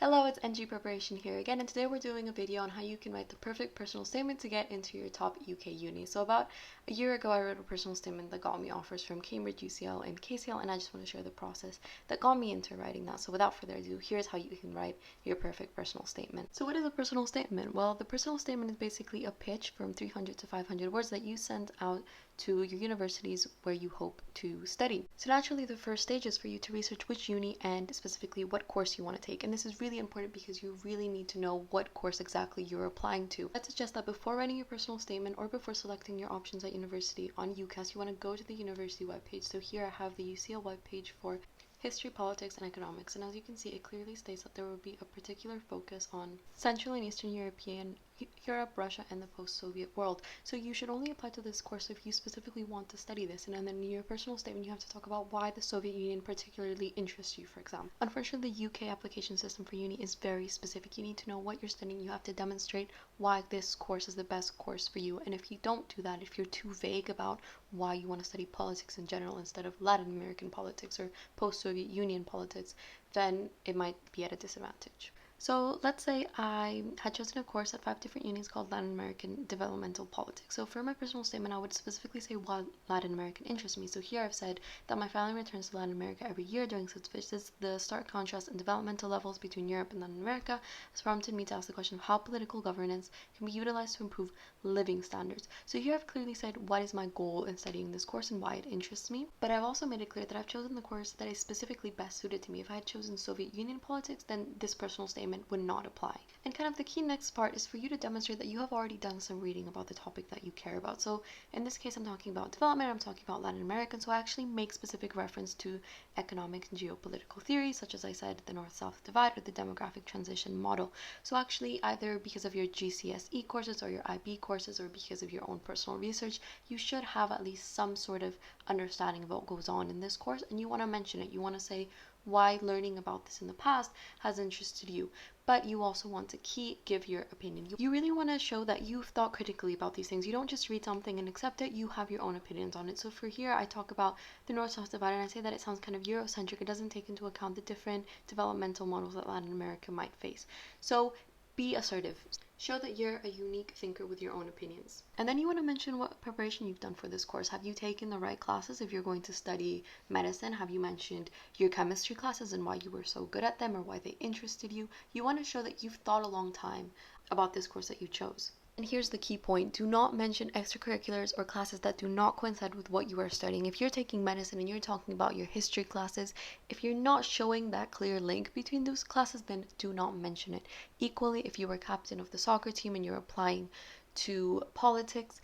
Hello, it's NG Preparation here again, and today we're doing a video on how you can write the perfect personal statement to get into your top UK uni. So about a year ago, I wrote a personal statement that got me offers from Cambridge, UCL, and KCL, and I just want to share the process that got me into writing that. So without further ado, here's how you can write your perfect personal statement. So what is a personal statement? Well, the personal statement is basically a pitch from 300 to 500 words that you send out to your universities where you hope to study. So naturally, the first stage is for you to research which uni and specifically what course you want to take. And this is really important because you really need to know what course exactly you're applying to. I'd suggest that before writing your personal statement or before selecting your options at university on UCAS, you want to go to the university webpage. So here I have the UCL webpage for history, politics, and economics. And as you can see, it clearly states that there will be a particular focus on Central and Eastern Europe, Russia, and the post-Soviet world. So you should only apply to this course if you specifically want to study this. And then in your personal statement, you have to talk about why the Soviet Union particularly interests you, for example. Unfortunately, the UK application system for uni is very specific. You need to know what you're studying. You have to demonstrate why this course is the best course for you. And if you don't do that, if you're too vague about why you want to study politics in general instead of Latin American politics or post-Soviet Union politics, then it might be at a disadvantage. So let's say I had chosen a course at 5 different unis called Latin American Developmental Politics. So for my personal statement, I would specifically say why Latin American interests me. So here I've said that my family returns to Latin America every year during such visits. The stark contrast in developmental levels between Europe and Latin America has prompted me to ask the question of how political governance can be utilized to improve living standards. So here I've clearly said what is my goal in studying this course and why it interests me. But I've also made it clear that I've chosen the course that is specifically best suited to me. If I had chosen Soviet Union politics, then this personal statement would not apply. And kind of the key next part is for you to demonstrate that you have already done some reading about the topic that you care about. So in this case, I'm talking about development, I'm talking about Latin American, so I actually make specific reference to economic and geopolitical theories, such as I said, the North-South divide or the demographic transition model. So actually, either because of your GCSE courses or your IB courses or because of your own personal research, you should have at least some sort of understanding of what goes on in this course, and you want to mention it. You want to say why learning about this in the past has interested you, but you also want to give your opinion. You really want to show that you've thought critically about these things. You don't just read something and accept it, you have your own opinions on it. So for here, I talk about the North-South divide, and I say that it sounds kind of Eurocentric. It doesn't take into account the different developmental models that Latin America might face. So be assertive. Show that you're a unique thinker with your own opinions. And then you want to mention what preparation you've done for this course. Have you taken the right classes? If you're going to study medicine, have you mentioned your chemistry classes and why you were so good at them or why they interested you? You want to show that you've thought a long time about this course that you chose. And here's the key point. Do not mention extracurriculars or classes that do not coincide with what you are studying. If you're taking medicine and you're talking about your history classes, if you're not showing that clear link between those classes, then do not mention it. Equally, if you were captain of the soccer team and you're applying to politics,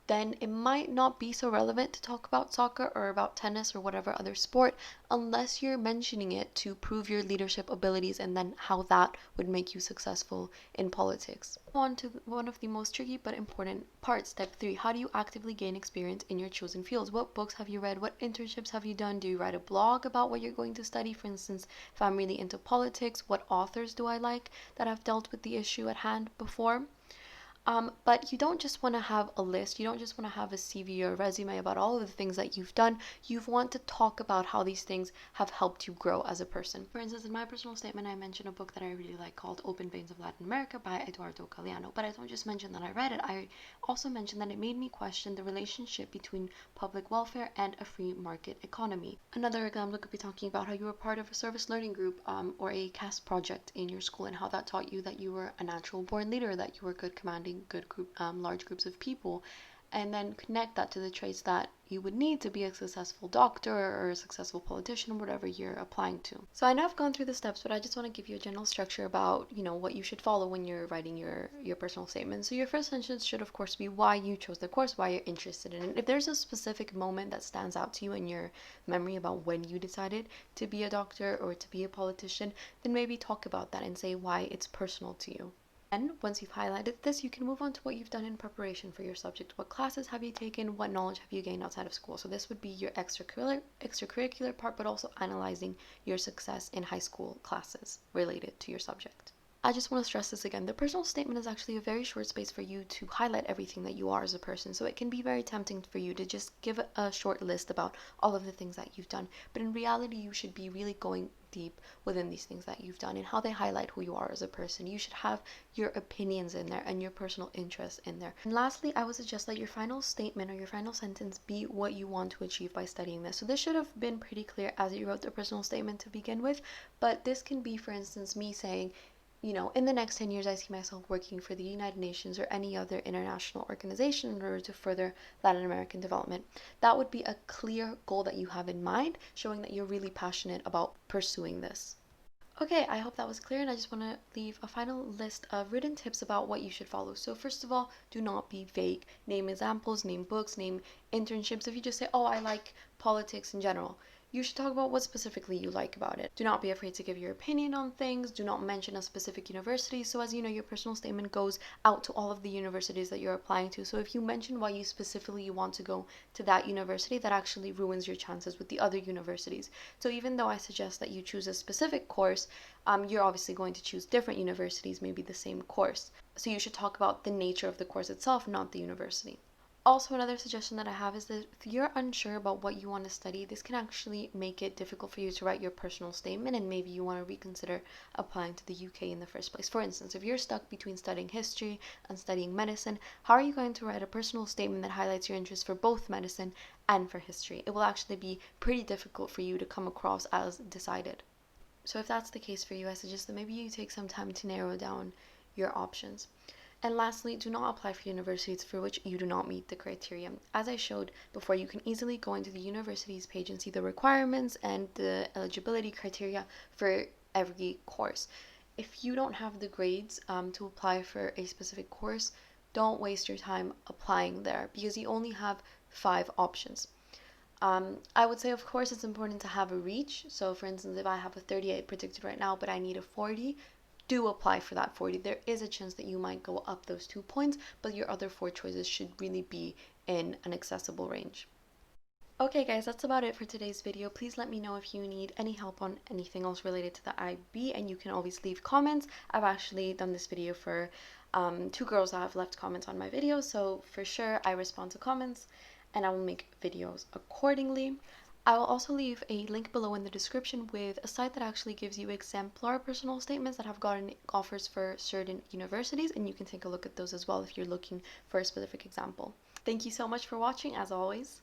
then it might not be so relevant to talk about soccer or about tennis or whatever other sport unless you're mentioning it to prove your leadership abilities and then how that would make you successful in politics. On to one of the most tricky but important parts, step 3. How do you actively gain experience in your chosen fields? What books have you read? What internships have you done? Do you write a blog about what you're going to study? For instance, if I'm really into politics, what authors do I like that have dealt with the issue at hand before? But you don't just want to have a list, you don't just want to have a CV or a resume about all of the things that you've done. You want to talk about how these things have helped you grow as a person. For instance, in my personal statement, I mentioned a book that I really like called Open Veins of Latin America by Eduardo Galeano. But I don't just mention that I read it, I also mentioned that it made me question the relationship between public welfare and a free market economy. Another example could be talking about how you were part of a service learning group or a CAS project in your school and how that taught you that you were a natural born leader, that you were good commanding large groups of people, and then connect that to the traits that you would need to be a successful doctor or a successful politician, whatever you're applying to. So I know I've gone through the steps, but I just want to give you a general structure about, what you should follow when you're writing your personal statement. So your first sentence should, of course, be why you chose the course, why you're interested in it. If there's a specific moment that stands out to you in your memory about when you decided to be a doctor or to be a politician, then maybe talk about that and say why it's personal to you. And once you've highlighted this, you can move on to what you've done in preparation for your subject. What classes have you taken? What knowledge have you gained outside of school? So this would be your extracurricular part, but also analyzing your success in high school classes related to your subject. I just want to stress this again. The personal statement is actually a very short space for you to highlight everything that you are as a person. So it can be very tempting for you to just give a short list about all of the things that you've done. But in reality, you should be really going deep within these things that you've done and how they highlight who you are as a person. You should have your opinions in there and your personal interests in there. And lastly, I would suggest that your final statement or your final sentence be what you want to achieve by studying this. So this should have been pretty clear as you wrote the personal statement to begin with, but this can be, for instance, me saying, you know, in the next 10 years, I see myself working for the United Nations or any other international organization in order to further Latin American development. That would be a clear goal that you have in mind, showing that you're really passionate about pursuing this. Okay, I hope that was clear, and I just want to leave a final list of written tips about what you should follow. So first of all, do not be vague. Name examples, name books, name internships. If you just say, oh, I like politics in general, you should talk about what specifically you like about it. Do not be afraid to give your opinion on things. Do not mention a specific university. So as you know, your personal statement goes out to all of the universities that you're applying to. So if you mention why you specifically want to go to that university, that actually ruins your chances with the other universities. So even though I suggest that you choose a specific course, you're obviously going to choose different universities, maybe the same course. So you should talk about the nature of the course itself, not the university. Also, another suggestion that I have is that if you're unsure about what you want to study, this can actually make it difficult for you to write your personal statement, and maybe you want to reconsider applying to the UK in the first place. For instance, if you're stuck between studying history and studying medicine, how are you going to write a personal statement that highlights your interest for both medicine and for history? It will actually be pretty difficult for you to come across as decided. So if that's the case for you, I suggest that maybe you take some time to narrow down your options. And lastly, do not apply for universities for which you do not meet the criteria. As I showed before, you can easily go into the university's page and see the requirements and the eligibility criteria for every course. If you don't have the grades to apply for a specific course, don't waste your time applying there because you only have 5 options. I would say, of course, it's important to have a reach. So, for instance, if I have a 38 predicted right now, but I need a 40, do apply for that 40. There is a chance that you might go up those 2 points, but your other 4 choices should really be in an accessible range. Okay guys, that's about it for today's video. Please let me know if you need any help on anything else related to the IB, and you can always leave comments. I've actually done this video for 2 girls that have left comments on my videos, so for sure I respond to comments and I will make videos accordingly. I will also leave a link below in the description with a site that actually gives you exemplar personal statements that have gotten offers for certain universities, and you can take a look at those as well if you're looking for a specific example. Thank you so much for watching, as always.